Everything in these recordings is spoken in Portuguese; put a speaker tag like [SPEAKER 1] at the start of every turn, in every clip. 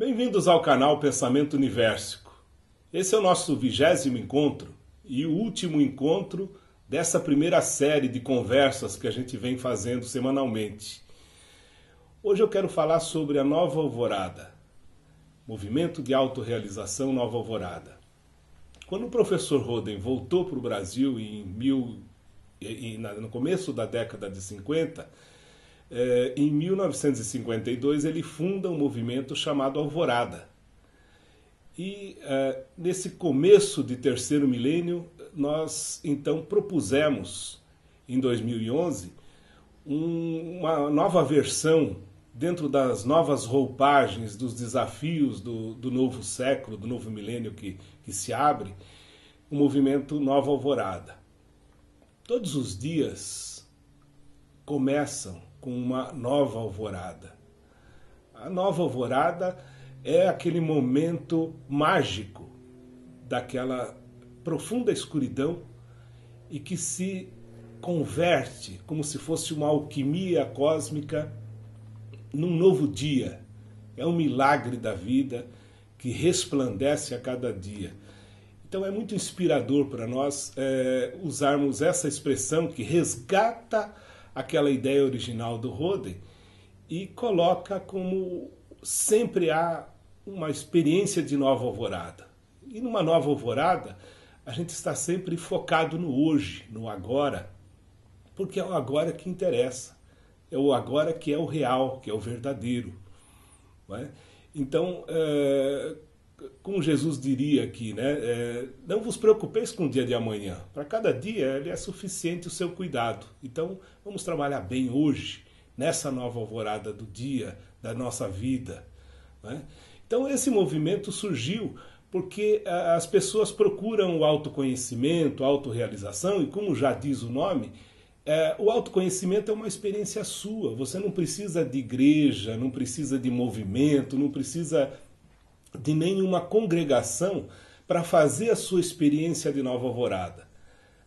[SPEAKER 1] Bem-vindos ao canal Pensamento Universico. Esse é o nosso 20º encontro e o último encontro dessa primeira série de conversas que a gente vem fazendo semanalmente. Hoje eu quero falar sobre a Nova Alvorada, movimento de autorrealização Nova Alvorada. Quando o professor Roden voltou para o Brasil no começo da década de 50, em 1952 ele funda um movimento chamado Alvorada. E nesse começo de terceiro milênio, nós então propusemos, em 2011, uma nova versão dentro das novas roupagens, dos desafios do novo século, do novo milênio que se abre, o movimento Nova Alvorada. Todos os dias começam com uma nova alvorada. A nova alvorada é aquele momento mágico daquela profunda escuridão e que se converte como se fosse uma alquimia cósmica num novo dia. É um milagre da vida que resplandece a cada dia. Então é muito inspirador para nós usarmos essa expressão que resgata aquela ideia original do Roden e coloca como sempre há uma experiência de nova alvorada. E numa nova alvorada, a gente está sempre focado no hoje, no agora, porque é o agora que interessa. É o agora que é o real, que é o verdadeiro. Não é? Então, como Jesus diria aqui, não vos preocupeis com o dia de amanhã. Para cada dia ele é suficiente o seu cuidado. Então vamos trabalhar bem hoje, nessa nova alvorada do dia, da nossa vida. Né? Então esse movimento surgiu porque as pessoas procuram o autoconhecimento, a autorrealização, e como já diz o nome, o autoconhecimento é uma experiência sua. Você não precisa de igreja, não precisa de movimento, não precisa de nenhuma congregação para fazer a sua experiência de nova alvorada.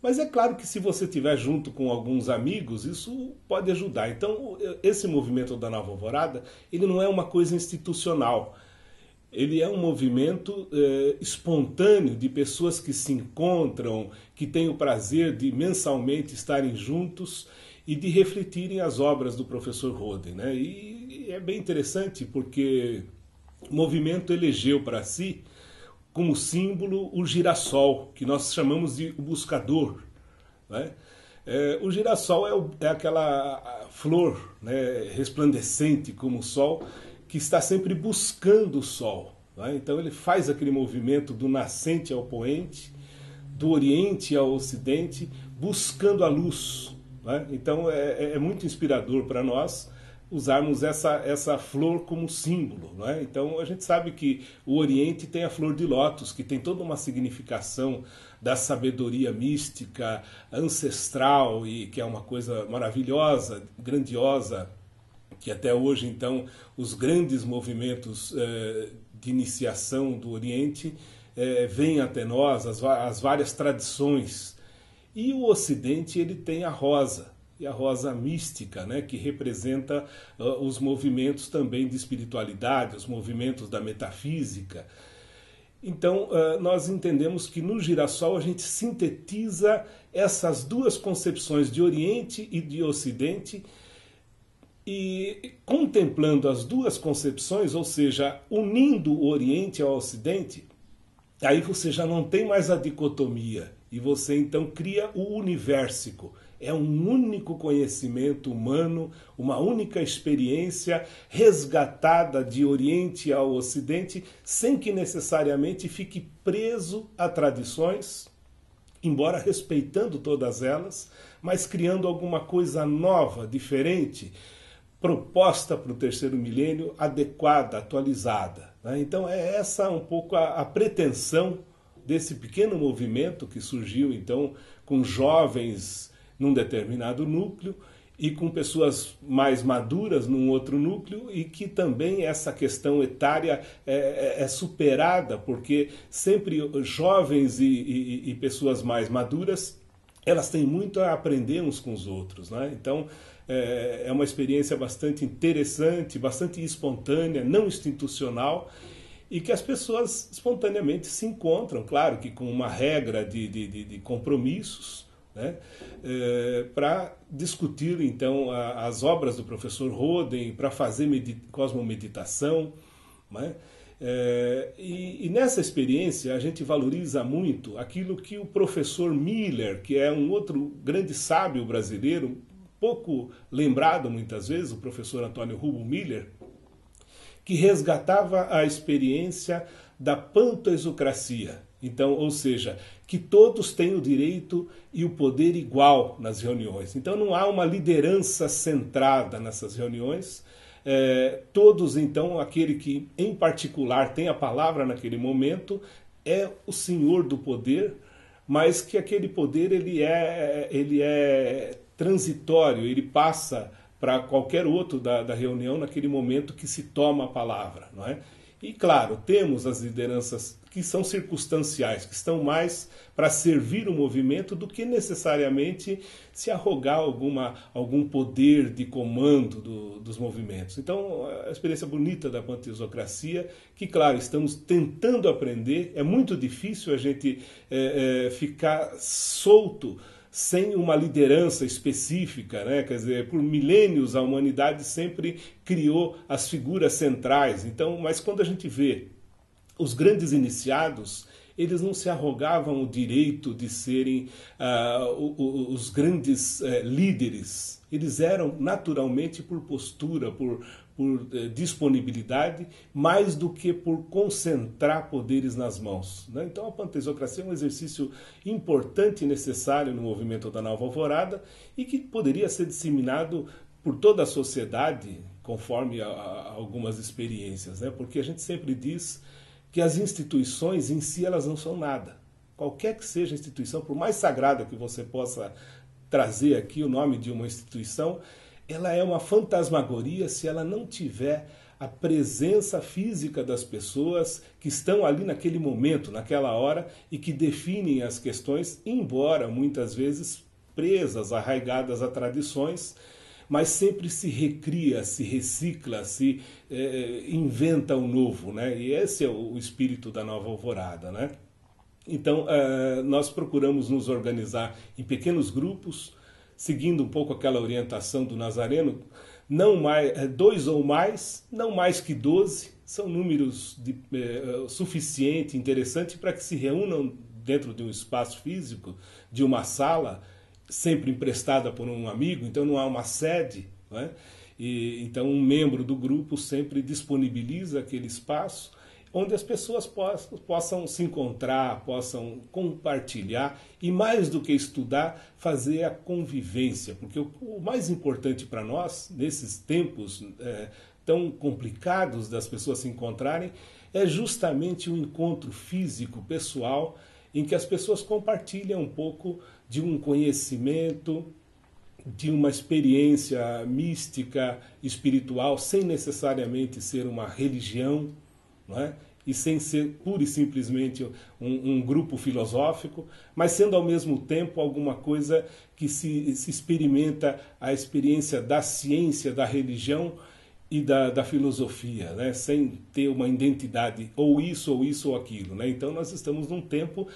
[SPEAKER 1] Mas é claro que se você estiver junto com alguns amigos, isso pode ajudar. Então, esse movimento da nova alvorada, ele não é uma coisa institucional. Ele é um movimento espontâneo de pessoas que se encontram, que têm o prazer de mensalmente estarem juntos e de refletirem as obras do professor Roden. Né? E é bem interessante porque o movimento elegeu para si como símbolo o girassol, que nós chamamos de o buscador. Né? O girassol é aquela flor, né, resplandecente como o sol, que está sempre buscando o sol. Né? Então ele faz aquele movimento do nascente ao poente, do oriente ao ocidente, buscando a luz. Né? Então é muito inspirador para nós usarmos essa flor como símbolo. Não é? Então a gente sabe que o Oriente tem a flor de lótus, que tem toda uma significação da sabedoria mística, ancestral, e que é uma coisa maravilhosa, grandiosa, que até hoje então os grandes movimentos de iniciação do Oriente vêm até nós, as várias tradições. E o Ocidente ele tem a rosa, e a rosa mística, né, que representa os movimentos também de espiritualidade, os movimentos da metafísica. Então, nós entendemos que no girassol a gente sintetiza essas duas concepções de Oriente e de Ocidente, e contemplando as duas concepções, ou seja, unindo o Oriente ao Ocidente, aí você já não tem mais a dicotomia, e você então cria o universico. É um único conhecimento humano, uma única experiência resgatada de Oriente ao Ocidente, sem que necessariamente fique preso a tradições, embora respeitando todas elas, mas criando alguma coisa nova, diferente, proposta para o terceiro milênio, adequada, atualizada. Né? Então é essa um pouco a pretensão desse pequeno movimento que surgiu então com jovens num determinado núcleo e com pessoas mais maduras num outro núcleo, e que também essa questão etária é superada, porque sempre jovens e pessoas mais maduras, elas têm muito a aprender uns com os outros. Né? Então é uma experiência bastante interessante, bastante espontânea, não institucional, e que as pessoas espontaneamente se encontram, claro que com uma regra de compromissos, né, para discutir então as obras do professor Roden, para fazer cosmomeditação, né? E nessa experiência a gente valoriza muito aquilo que o professor Miller, que é um outro grande sábio brasileiro, pouco lembrado muitas vezes, o professor Antônio Rubens Miller, que resgatava a experiência da pantoesocracia. Então, ou seja, que todos têm o direito e o poder igual nas reuniões. Então não há uma liderança centrada nessas reuniões. Todos, então, aquele que em particular tem a palavra naquele momento é o senhor do poder, mas que aquele poder ele é transitório, ele passa para qualquer outro da reunião naquele momento que se toma a palavra, não é? E claro, temos as lideranças que são circunstanciais, que estão mais para servir o movimento do que necessariamente se arrogar algum poder de comando dos movimentos. Então, a experiência bonita da panteisocracia, que claro, estamos tentando aprender, é muito difícil a gente ficar solto sem uma liderança específica, né? Quer dizer, por milênios a humanidade sempre criou as figuras centrais. Então, mas quando a gente vê os grandes iniciados, eles não se arrogavam o direito de serem os grandes líderes. Eles eram naturalmente por postura, por disponibilidade, mais do que por concentrar poderes nas mãos, né? Então a panteisocracia é um exercício importante e necessário no movimento da Nova Alvorada e que poderia ser disseminado por toda a sociedade, conforme algumas experiências, né? Porque a gente sempre diz que as instituições em si elas não são nada. Qualquer que seja a instituição, por mais sagrada que você possa trazer aqui o nome de uma instituição, ela é uma fantasmagoria se ela não tiver a presença física das pessoas que estão ali naquele momento, naquela hora, e que definem as questões, embora muitas vezes presas, arraigadas a tradições, mas sempre se recria, se recicla, se inventa o novo, né? E esse é o espírito da Nova Alvorada, né? Então, nós procuramos nos organizar em pequenos grupos, seguindo um pouco aquela orientação do Nazareno, não mais, 2 ou mais, não mais que 12, são números suficiente, interessante para que se reúnam dentro de um espaço físico, de uma sala, sempre emprestada por um amigo, então não há uma sede, não é? Então um membro do grupo sempre disponibiliza aquele espaço onde as pessoas possam se encontrar, possam compartilhar e, mais do que estudar, fazer a convivência. Porque o mais importante para nós, nesses tempos tão complicados das pessoas se encontrarem, é justamente o encontro físico, pessoal, em que as pessoas compartilham um pouco de um conhecimento, de uma experiência mística, espiritual, sem necessariamente ser uma religião, não é? E sem ser pura e simplesmente um grupo filosófico, mas sendo ao mesmo tempo alguma coisa que se experimenta a experiência da ciência, da religião e da filosofia, né? Sem ter uma identidade ou isso ou aquilo, né? Então nós estamos num tempo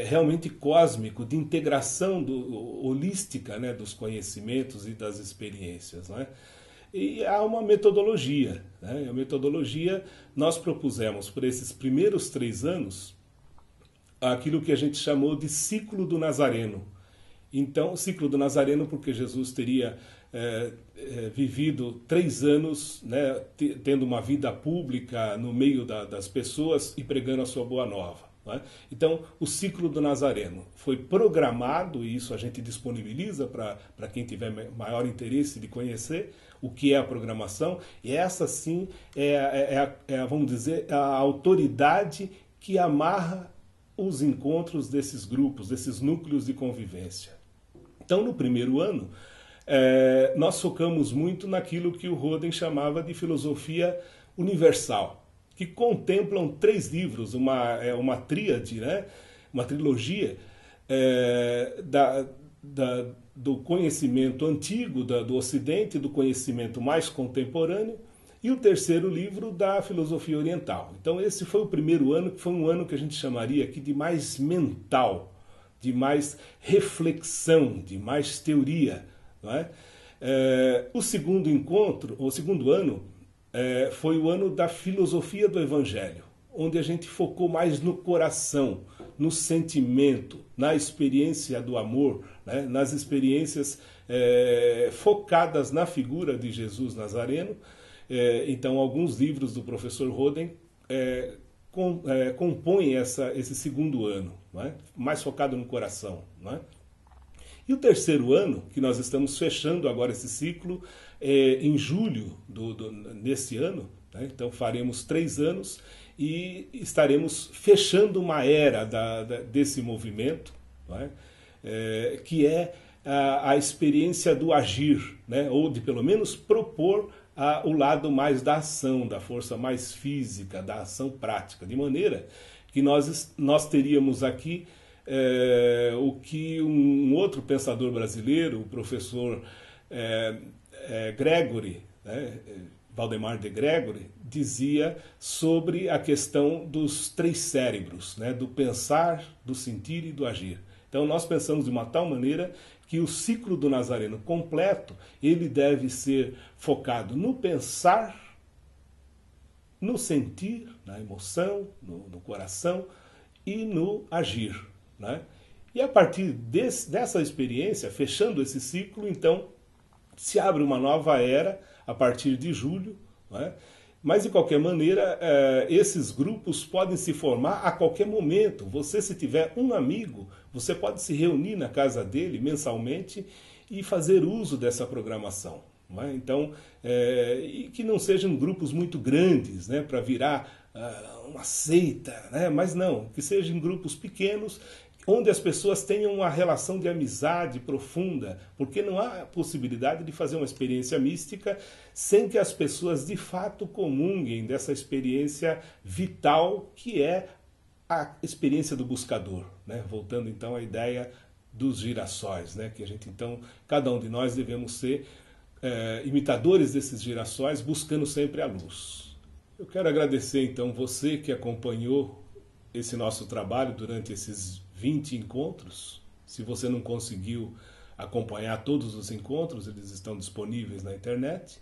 [SPEAKER 1] realmente cósmico, de integração holística, né? Dos conhecimentos e das experiências, né? E há uma metodologia, né? A metodologia, nós propusemos por esses primeiros 3 anos aquilo que a gente chamou de ciclo do Nazareno. Então, o ciclo do Nazareno, porque Jesus teria vivido 3 anos, né, tendo uma vida pública no meio das pessoas e pregando a sua boa nova. Né? Então, o ciclo do Nazareno foi programado, e isso a gente disponibiliza para quem tiver maior interesse de conhecer o que é a programação, e essa sim vamos dizer, a autoridade que amarra os encontros desses grupos, desses núcleos de convivência. Então, no primeiro ano, nós focamos muito naquilo que o Roden chamava de filosofia universal, que contemplam 3 livros, uma tríade, né? Uma trilogia do conhecimento antigo do Ocidente, do conhecimento mais contemporâneo, e o terceiro livro da filosofia oriental. Então esse foi o primeiro ano, que foi um ano que a gente chamaria aqui de mais mental, de mais reflexão, de mais teoria. Não é? O segundo encontro, o segundo ano, foi o ano da filosofia do Evangelho, onde a gente focou mais no coração, no sentimento, na experiência do amor, né? Nas experiências focadas na figura de Jesus Nazareno. Então, alguns livros do professor Roden compõem esse segundo ano, não é? Mais focado no coração. Não é? E o terceiro ano, que nós estamos fechando agora esse ciclo, em julho desse ano, né? Então faremos 3 anos e estaremos fechando uma era desse movimento, não é? Que é a experiência do agir, né? Ou de pelo menos propor o lado mais da ação, da força mais física, da ação prática, de maneira que nós teríamos aqui o que um outro pensador brasileiro, o professor Gregory, né, Valdemar de Gregory, dizia sobre a questão dos 3 cérebros, né, do pensar, do sentir e do agir. Então nós pensamos de uma tal maneira que o ciclo do Nazareno completo, ele deve ser focado no pensar, no sentir, na emoção, no coração e no agir. Né? E a partir dessa experiência, fechando esse ciclo, então se abre uma nova era a partir de julho. Né? Mas, de qualquer maneira, esses grupos podem se formar a qualquer momento. Você, se tiver um amigo, você pode se reunir na casa dele mensalmente e fazer uso dessa programação. Não é? Então, e que não sejam grupos muito grandes, né, para virar uma seita, né? Mas não, que sejam grupos pequenos, onde as pessoas tenham uma relação de amizade profunda, porque não há possibilidade de fazer uma experiência mística sem que as pessoas de fato comunguem dessa experiência vital que é a experiência do buscador, né? Voltando então à ideia dos girassóis, né? Que a gente então, cada um de nós devemos ser imitadores desses girassóis, buscando sempre a luz. Eu quero agradecer então você que acompanhou esse nosso trabalho durante esses 20 encontros. Se você não conseguiu acompanhar todos os encontros, eles estão disponíveis na internet.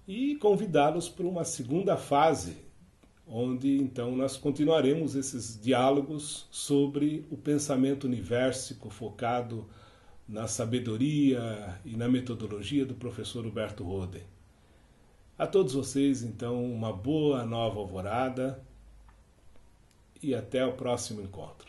[SPEAKER 1] E convidá-los para uma segunda fase, onde então nós continuaremos esses diálogos sobre o pensamento universico focado na sabedoria e na metodologia do professor Huberto Roden. A todos vocês, então, uma boa nova alvorada e até o próximo encontro.